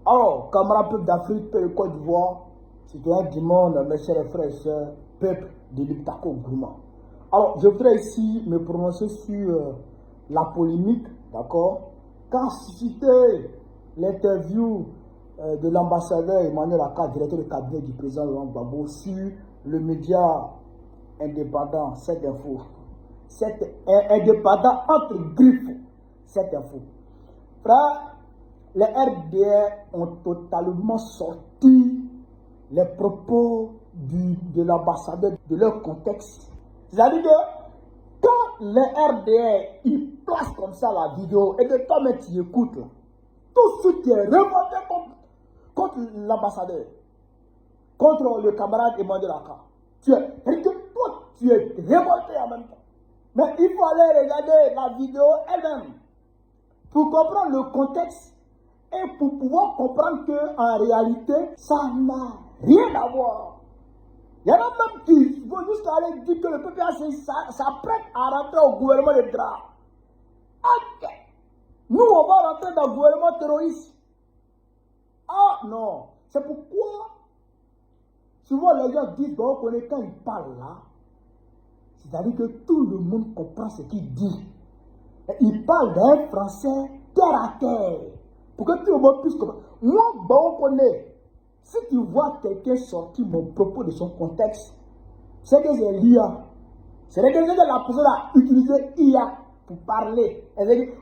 Alors, camarades peuple d'Afrique, peuple de Côte d'Ivoire, citoyens du monde, mes chers frères et sœurs, peuple de l'Iptako Gourma. Alors, je voudrais ici me prononcer sur la polémique, d'accord, qu'a suscité l'interview de l'ambassadeur Emmanuel Aka, directeur de cabinet du président Laurent Gbagbo, sur le média indépendant, cette info. C'est indépendant entre griffes, cette info. Frère, les RDR ont totalement sorti les propos de l'ambassadeur de leur contexte. C'est-à-dire que quand les RDR ils placent comme ça la vidéo et que toi-même tu écoutes, là, tout ce qui est remonté contre l'ambassadeur, contre le camarade Emmanuel Aka, et que toi tu es révolté en même temps. Mais il faut aller regarder la vidéo elle-même pour comprendre le contexte et pour pouvoir comprendre qu'en réalité, ça n'a rien à voir. Il y en a même qui vont jusqu'à aller dire que le PPAC s'apprête à rentrer au gouvernement de Dra. Ok. Nous, on va rentrer dans le gouvernement terroriste. Ah non. C'est pourquoi souvent les gens disent qu'on connaît quand ils parlent là. C'est-à-dire que tout le monde comprend ce qu'il dit. Et il parle d'un français terre à terre. Pour que tout le monde puisse comprendre. Moi, on connaît. Si tu vois quelqu'un sortir mon propos de son contexte, c'est que c'est l'IA. C'est que la personne a utilisé IA pour parler,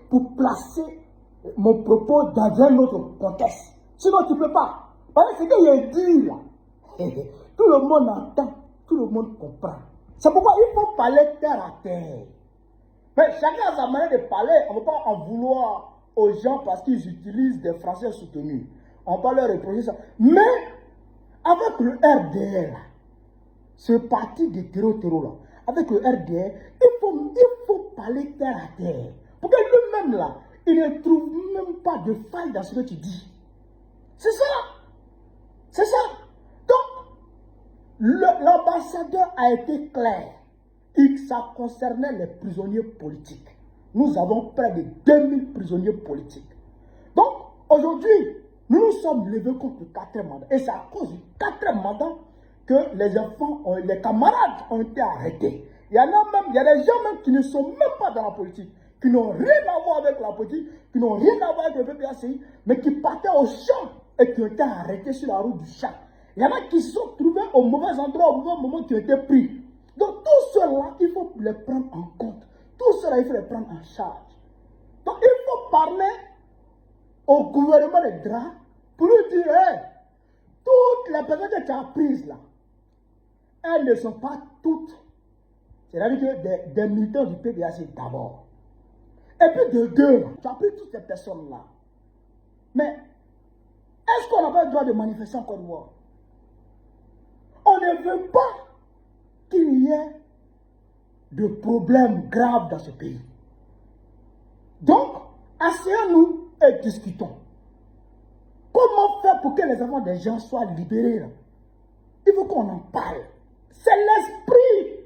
pour placer mon propos dans un autre contexte. Sinon, tu ne peux pas. Parce que c'est qu'il a dit là. Tout le monde entend, tout le monde comprend. C'est pourquoi il faut parler terre à terre. Mais chacun a sa manière de parler. On ne peut pas en vouloir aux gens parce qu'ils utilisent des français soutenus. On peut leur reprocher ça. Mais avec le RDR, ce parti de terreau là, avec le RDR, il faut parler terre à terre. Pour que lui-même là, il ne trouve même pas de faille dans ce que tu dis. C'est ça. C'est ça. Donc, l'ambassadeur a été clair. Et ça concernait les prisonniers politiques. Nous avons près de 2000 prisonniers politiques. Donc, aujourd'hui, nous nous sommes levés contre le 4e mandat. Et c'est à cause du 4e mandat que les enfants, les camarades ont été arrêtés. Il y a des gens même qui ne sont même pas dans la politique, qui n'ont rien à voir avec la politique, qui n'ont rien à voir avec le PPACI, mais qui partaient au champ et qui ont été arrêtés sur la route du champ. Il y en a qui se sont trouvés au mauvais endroit, au mauvais moment, qui ont été pris. Donc tout cela, il faut les prendre en compte. Tout cela, il faut les prendre en charge. Donc il faut parler au gouvernement de Dra pour lui dire, hey, toutes les personnes que tu as prises là, elles ne sont pas toutes. C'est-à-dire que des militants du PDAC d'abord. Et puis de deux, tu as pris toutes ces personnes-là. Mais est-ce qu'on n'a pas le droit de manifester en Côte d'Ivoire? On ne veut pas qu'il y ait de problèmes graves dans ce pays. Donc, asseyons-nous et discutons. Comment faire pour que les enfants des gens soient libérés là? Il faut qu'on en parle. C'est l'esprit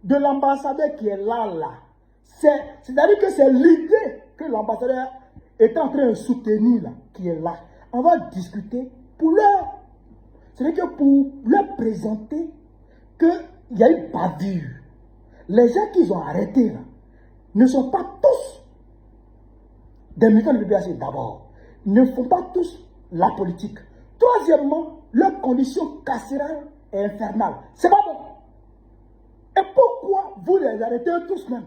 de l'ambassadeur qui est là. C'est-à-dire que c'est l'idée que l'ambassadeur est en train de soutenir là, qui est là. On va discuter pour leur... C'est-à-dire que pour leur présenter qu'il y a une bavure. Les gens qu'ils ont arrêtés là ne sont pas tous des militants de l'UPAC d'abord. Ne font pas tous la politique. Troisièmement, leur condition carcérale est infernale. C'est pas bon. Et pourquoi vous les arrêtez tous même?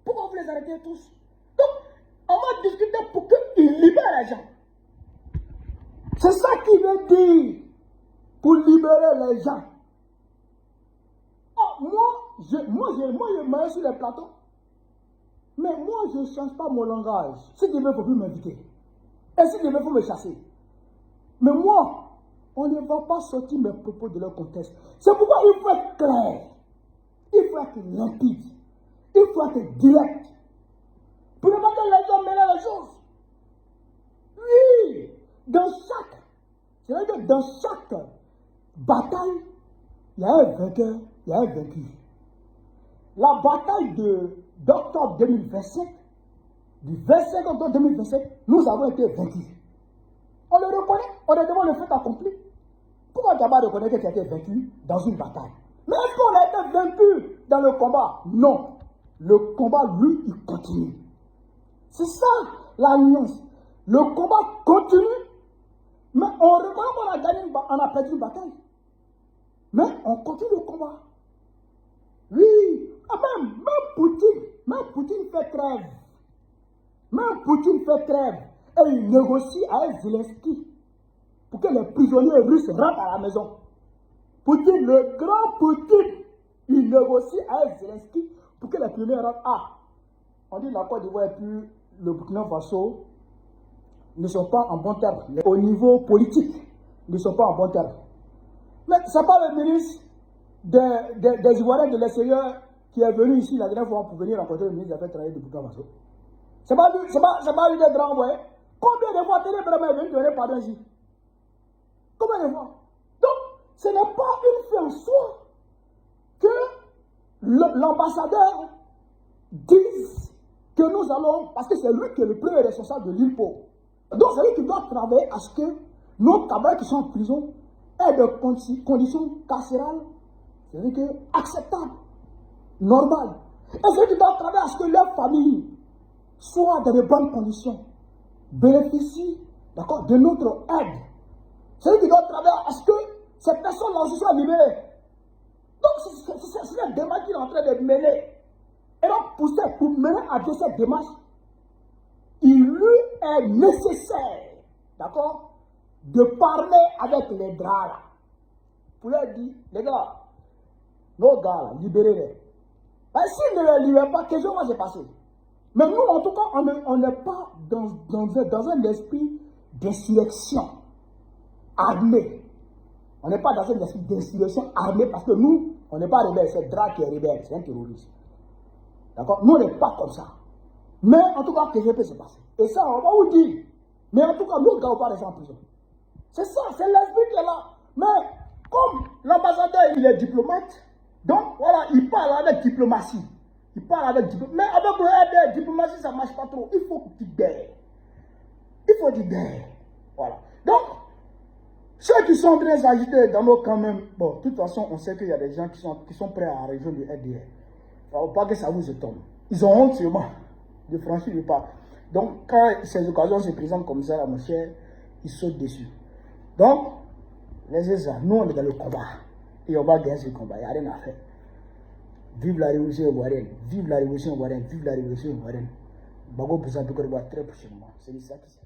Pourquoi vous les arrêtez tous? Donc, on va discuter pour qu'ils libèrent les gens. C'est ça qu'il veut dire pour libérer les gens. Oh, moi, je mets sur les plateaux. Mais moi, je ne change pas mon langage. Si tu veux, il ne faut plus m'inviter. Et si tu veux, il faut me chasser. Mais moi, on ne va pas sortir mes propos de leur contexte. C'est pourquoi il faut être clair. Il faut être limpide. Il faut être direct. Pour ne pas que les gens mêlent les choses. Oui, dans chaque bataille, il y a un vainqueur, il y a un vaincu. La bataille d'octobre 2025, du 25 octobre 2025, nous avons été vaincus. On est devant le fait accompli. Pourquoi Djaba reconnaît qu'il a été vaincu dans une bataille? Mais est-ce qu'on a été vaincu dans le combat? Non. Le combat, lui, il continue. C'est ça la nuance. Le combat continue, mais on reconnaît qu'on a gagné, on a perdu une bataille. Mais on continue le combat. Oui, même Poutine fait trêve. Même Poutine fait trêve. Et il négocie avec Zelensky pour que les prisonniers russes rentrent à la maison. Poutine, le grand Poutine, il négocie avec Zelensky pour que les prisonniers rentrent. Ah, on dit la Côte d'Ivoire et puis le Burkina Faso ne sont pas en bon terme. Au niveau politique, ils ne sont pas en bon terme. Mais ce n'est pas le ministre des Ivoiriens de l'extérieur qui est venu ici la dernière fois pour venir rencontrer le ministre des Affaires étrangères du Burkina Faso. Ce n'est pas lui le grand envoyé. Combien de fois Télé vraiment est venu donner pardon ici? Combien de fois? Donc, ce n'est pas une fin en soi que l'ambassadeur dise que nous allons, parce que c'est lui qui est le premier responsable de l'ILPO. Donc, c'est lui qui doit travailler à ce que nos camarades qui sont en prison aient des conditions carcérales, c'est-à-dire que acceptables, normales. Et c'est lui qui doit travailler à ce que leur famille soit dans de bonnes conditions, bénéficie, d'accord, de notre aide. C'est lui qui doit travailler à ce que ces personnes-là aussi soient libérées. Donc, c'est la démarche qu'il est en train de mener. Et donc, pour mener à bien cette démarche, il lui est nécessaire, d'accord, de parler avec les gars là. Pour leur dire, les gars, nos gars là, libérez-les. S'ils ne les libèrent pas, quelque chose va se passer. Mais nous, en tout cas, on n'est pas dans un esprit d'insurrection armée. On n'est pas dans un esprit d'insurrection armée parce que nous, on n'est pas rebelle, c'est Dra qui est rebelle, c'est un terroriste. D'accord? Nous, on n'est pas comme ça. Mais en tout cas, quelque chose peut se passer. Et ça, on va vous dire. Mais en tout cas, nous, on ne va pas rester en prison. C'est ça, c'est l'esprit qui est là. Mais comme l'ambassadeur, il est diplomate, donc voilà, il parle avec diplomatie. Il parle avec diplomatie. Mais avec le diplomatie, ça ne marche pas trop. Il faut qu'il dère. Il faut qu'il dère. Voilà. Donc, ceux qui sont très agités dans nos camps même, bon, de toute façon, on sait qu'il y a des gens qui sont prêts à rejoindre le RDR. Il ne faut pas que ça vous étonne. Ils ont honte sûrement de franchir le pas. Donc, quand ces occasions se présentent comme ça, mon cher, ils sautent dessus. Donc, laissez ça. Nous, on est dans le combat. Et on va gagner ce combat. Il n'y a rien à faire. Vive la révolution ivoirienne. Vive la révolution ivoirienne. Vive la révolution ivoirienne. Bago Bouza Doukarba très prochainement. C'est ça qui s'est